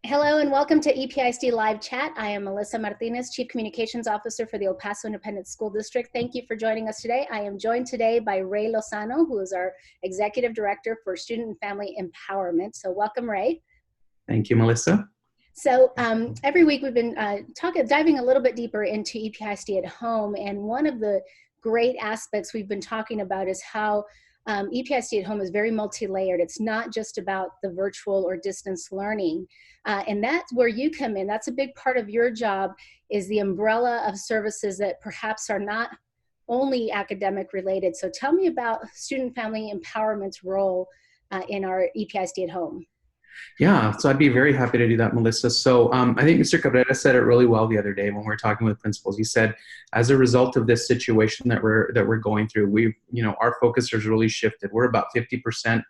Hello and welcome to EPISD Live Chat. I am Melissa Martinez, Chief Communications Officer for the El Paso Independent School District. Thank you for joining us today. I am joined today by Ray Lozano, who is our Executive Director for Student and Family Empowerment. So welcome, Ray. Thank you, Melissa. So every week we've been diving a little bit deeper into EPISD at home, and one of the great aspects we've been talking about is how EPISD at home is very multi-layered. It's not just about the virtual or distance learning. And that's where you come in. That's a big part of your job, is the umbrella of services that perhaps are not only academic related. So tell me about Student Family Empowerment's role in our EPISD at home. Yeah, so I'd be very happy to do that, Melissa. So I think Mr. Cabrera said it really well the other day when we were talking with principals. He said, as a result of this situation that we're going through, our focus has really shifted. We're about 50%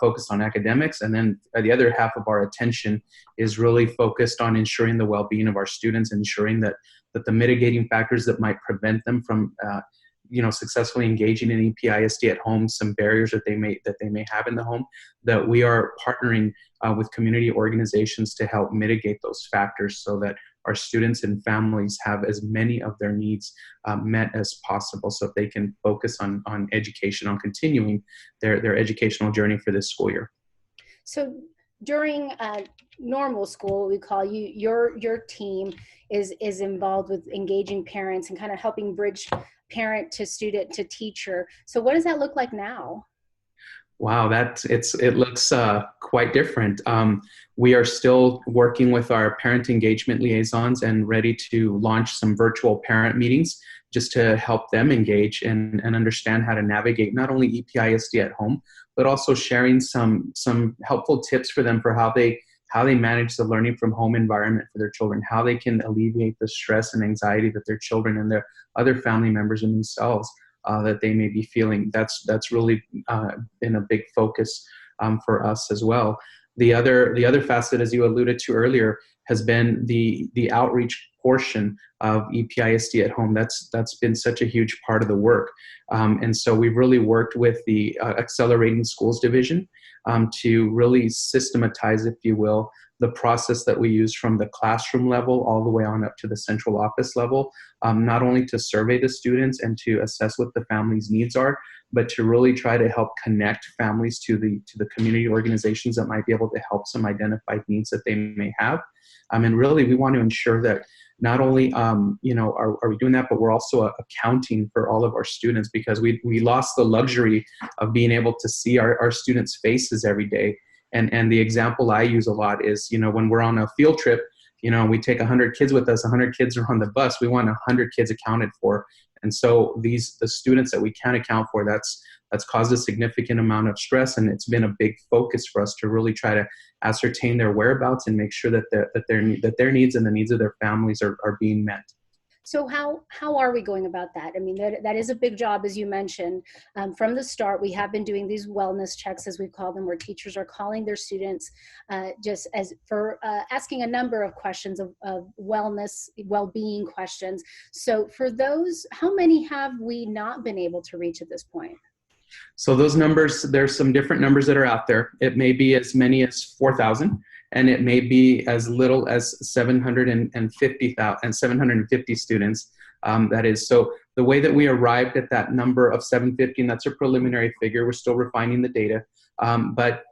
focused on academics, and then the other half of our attention is really focused on ensuring the well-being of our students, ensuring that the mitigating factors that might prevent them from successfully engaging in EPISD at home, some barriers that they may have in the home, that we are partnering with community organizations to help mitigate those factors so that our students and families have as many of their needs met as possible, so that they can focus on education, on continuing their educational journey for this school year. So during normal school, we call your team is involved with engaging parents and kind of helping bridge parent to student to teacher. So what does that look like now? Wow, it looks quite different. We are still working with our parent engagement liaisons and ready to launch some virtual parent meetings just to help them engage and understand how to navigate not only EPISD at home, but also sharing some helpful tips for them for how they manage the learning from home environment for their children, how they can alleviate the stress and anxiety that their children and their other family members and themselves that they may be feeling. That's really been a big focus for us as well. The other facet, as you alluded to earlier, has been the outreach portion of EPISD at home. That's been such a huge part of the work. And so we've really worked with the Accelerating Schools Division to really systematize, if you will, the process that we use from the classroom level all the way on up to the central office level, not only to survey the students and to assess what the family's needs are, but to really try to help connect families to the community organizations that might be able to help some identified needs that they may have. And really, we want to ensure that not only are we doing that, but we're also accounting for all of our students, because we lost the luxury of being able to see our students' faces every day. And the example I use a lot is, when we're on a field trip, we take 100 kids with us, 100 kids are on the bus, we want 100 kids accounted for. And so the students that we can't account for, that's caused a significant amount of stress, and it's been a big focus for us to really try to ascertain their whereabouts and make sure that their needs and the needs of their families are being met. So how are we going about that? I mean, that is a big job, as you mentioned. From the start, we have been doing these wellness checks, as we call them, where teachers are calling their students just as for asking a number of questions of wellness, well-being questions. So for those, how many have we not been able to reach at this point? So those numbers, there's some different numbers that are out there. It may be as many as 4,000, and it may be as little as 750 students. That is, so the way that we arrived at that number of 750, and that's a preliminary figure, we're still refining the data, but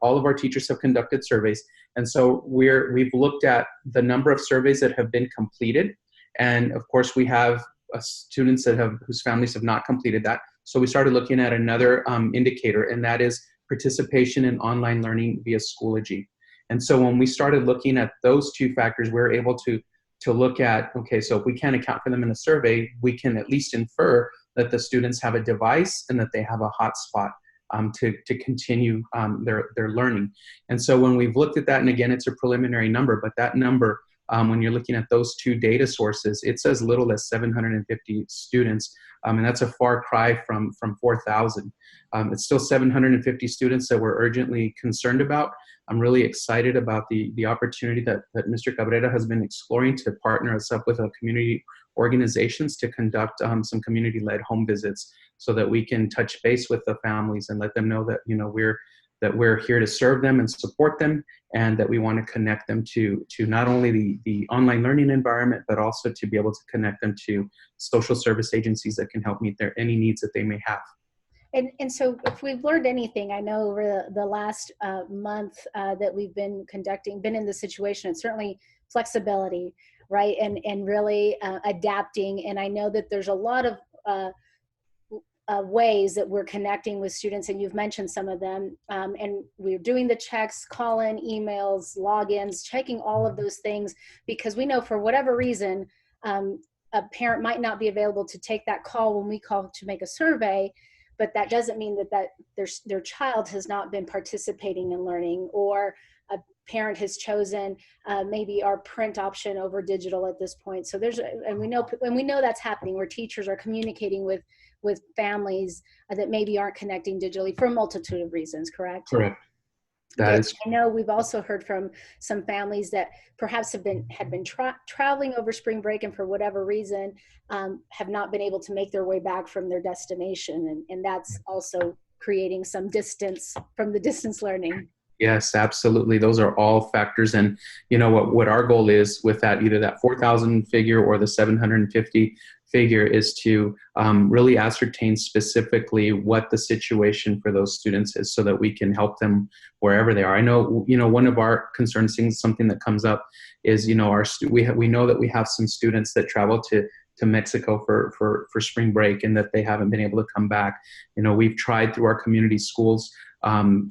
all of our teachers have conducted surveys, and so we've looked at the number of surveys that have been completed, and of course we have students whose families have not completed that. So we started looking at another indicator, and that is participation in online learning via Schoology. And so when we started looking at those two factors, we're able to look at, okay, so if we can't account for them in a survey, we can at least infer that the students have a device and that they have a hotspot to continue their learning. And so when we've looked at that, and again, it's a preliminary number, but that number, when you're looking at those two data sources, it's as little as 750 students, and that's a far cry from 4,000. It's still 750 students that we're urgently concerned about. I'm really excited about the opportunity that Mr. Cabrera has been exploring to partner us up with community organizations to conduct some community-led home visits so that we can touch base with the families and let them know that, that we're here to serve them and support them, and that we want to connect them to not only the online learning environment, but also to be able to connect them to social service agencies that can help meet their any needs that they may have. And so if we've learned anything, I know over the last month that we've been in this situation, it's certainly flexibility, right? And really adapting. And I know that there's a lot of ways that we're connecting with students, and you've mentioned some of them. And we're doing the checks, call-in, emails, logins, checking all of those things, because we know for whatever reason, a parent might not be available to take that call when we call to make a survey, but that doesn't mean that their child has not been participating in learning, or a parent has chosen maybe our print option over digital at this point. So and we know that's happening, where teachers are communicating with families that maybe aren't connecting digitally for a multitude of reasons, correct? Correct. Good. I know we've also heard from some families that perhaps had been traveling over spring break, and for whatever reason have not been able to make their way back from their destination, and that's also creating some distance from the distance learning. Yes, absolutely. Those are all factors. And you know what our goal is with that, either that 4,000 figure or the 750 figure, is to really ascertain specifically what the situation for those students is, so that we can help them wherever they are. I know, one of our concerns, something that comes up is, we know that we have some students that travel to Mexico for spring break, and that they haven't been able to come back. We've tried through our community schools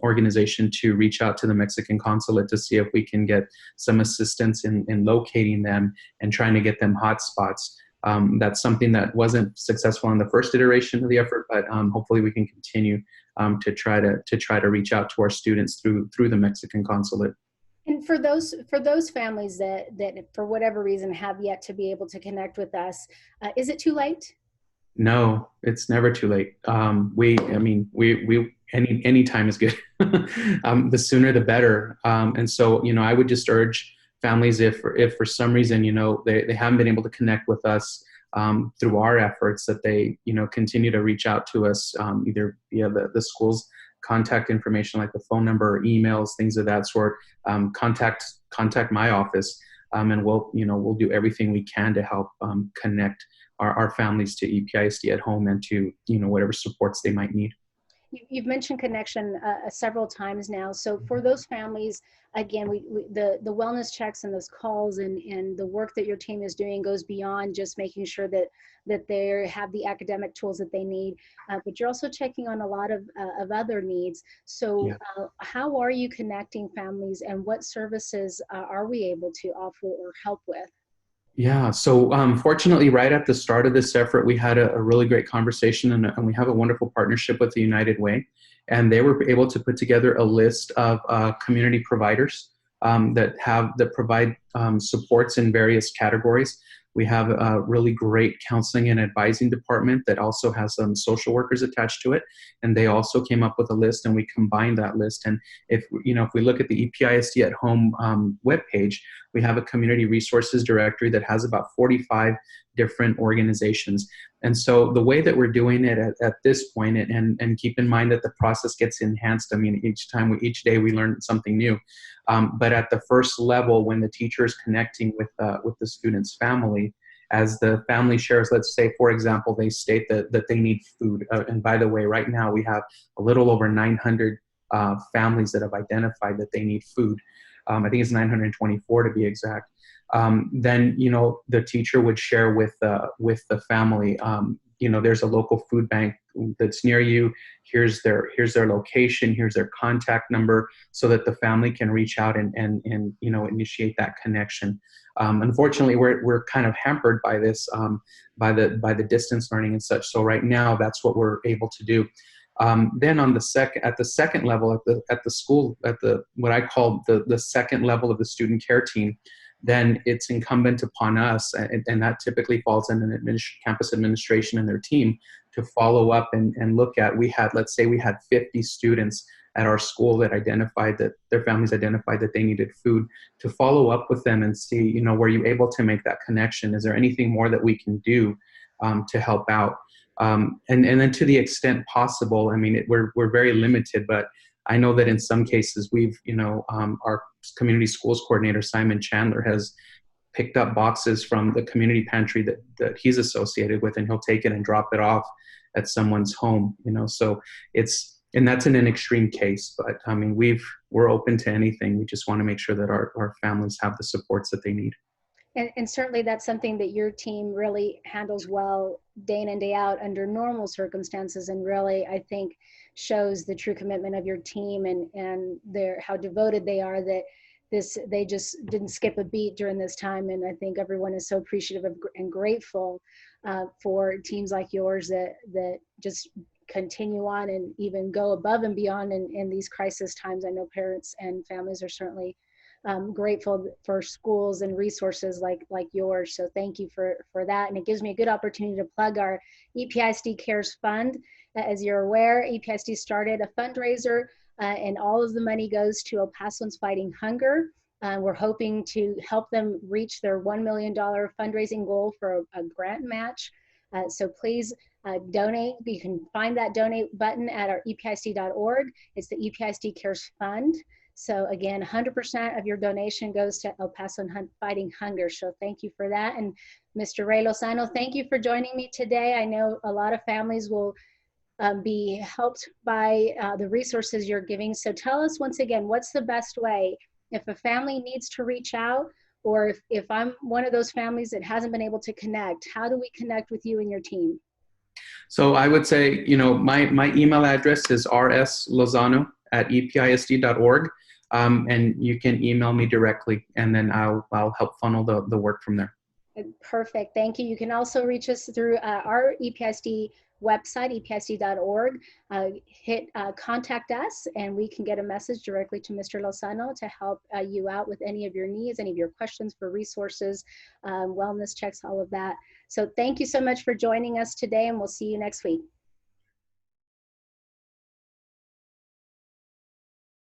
organization to reach out to the Mexican consulate to see if we can get some assistance in locating them and trying to get them hotspots. That's something that wasn't successful in the first iteration of the effort, but hopefully we can continue to try to reach out to our students through the Mexican consulate. And for those families that for whatever reason have yet to be able to connect with us, is it too late? No, it's never too late. Any time is good. The sooner the better. And so, I would just urge families, if for some reason, they haven't been able to connect with us through our efforts, that they, continue to reach out to us either via the school's contact information, like the phone number or emails, things of that sort. Contact my office, and we'll do everything we can to help connect our families to EPISD at home, and to whatever supports they might need. You've mentioned connection several times now. So for those families, again, the wellness checks and those calls and the work that your team is doing goes beyond just making sure that they have the academic tools that they need, but you're also checking on a lot of other needs. So how are you connecting families, and what services are we able to offer or help with? Yeah, so fortunately, right at the start of this effort, we had a really great conversation, and we have a wonderful partnership with the United Way. And they were able to put together a list of community providers that provide supports in various categories. We have a really great counseling and advising department that also has some social workers attached to it. And they also came up with a list, and we combined that list. And if we look at the EPISD at Home webpage, we have a community resources directory that has about 45 different organizations. And so the way that we're doing it at this point, and keep in mind that the process gets enhanced. I mean, each day we learn something new. But at the first level, when the teacher is connecting with the student's family, as the family shares, let's say, for example, they state that they need food. And by the way, right now we have a little over 900 families that have identified that they need food. I think it's 924 to be exact. Then the teacher would share with the family. There's a local food bank that's near you. Here's their location. Here's their contact number, so that the family can reach out and initiate that connection. Unfortunately, we're kind of hampered by this, by the distance learning and such. So right now, that's what we're able to do. Then at the second level, at the school, what I call the second level of the student care team, then it's incumbent upon us, and that typically falls in an campus administration and their team, to follow up and look at. Let's say we had 50 students at our school that identified that their families identified that they needed food, to follow up with them and see, were you able to make that connection? Is there anything more that we can do to help out? And then to the extent possible, I mean, we're very limited, but I know that in some cases we've, our community schools coordinator, Simon Chandler, has picked up boxes from the community pantry that he's associated with, and he'll take it and drop it off at someone's home, so and that's in an extreme case, but I mean, we're open to anything. We just want to make sure that our families have the supports that they need. And certainly that's something that your team really handles well day in and day out under normal circumstances, and really, I think, shows the true commitment of your team and how devoted they are, that they just didn't skip a beat during this time. And I think everyone is so appreciative and grateful for teams like yours that just continue on and even go above and beyond in these crisis times. I know parents and families are certainly grateful for schools and resources like yours. So thank you for that. And it gives me a good opportunity to plug our EPISD Cares Fund. As you're aware, EPISD started a fundraiser and all of the money goes to El Pasoans Fighting Hunger. We're hoping to help them reach their $1 million fundraising goal for a grant match. So please donate. You can find that donate button at our EPISD.org. It's the EPISD Cares Fund. So again, 100% of your donation goes to El Paso Fighting Hunger. So thank you for that. And Mr. Ray Lozano, thank you for joining me today. I know a lot of families will be helped by the resources you're giving. So tell us once again, what's the best way if a family needs to reach out, or if I'm one of those families that hasn't been able to connect, how do we connect with you and your team? So I would say, my email address is rslozano@episd.org. And you can email me directly, and then I'll help funnel the work from there. Perfect. Thank you. You can also reach us through our EPISD website, episd.org. Hit contact us, and we can get a message directly to Mr. Lozano to help you out with any of your needs, any of your questions for resources, wellness checks, all of that. So thank you so much for joining us today, and we'll see you next week.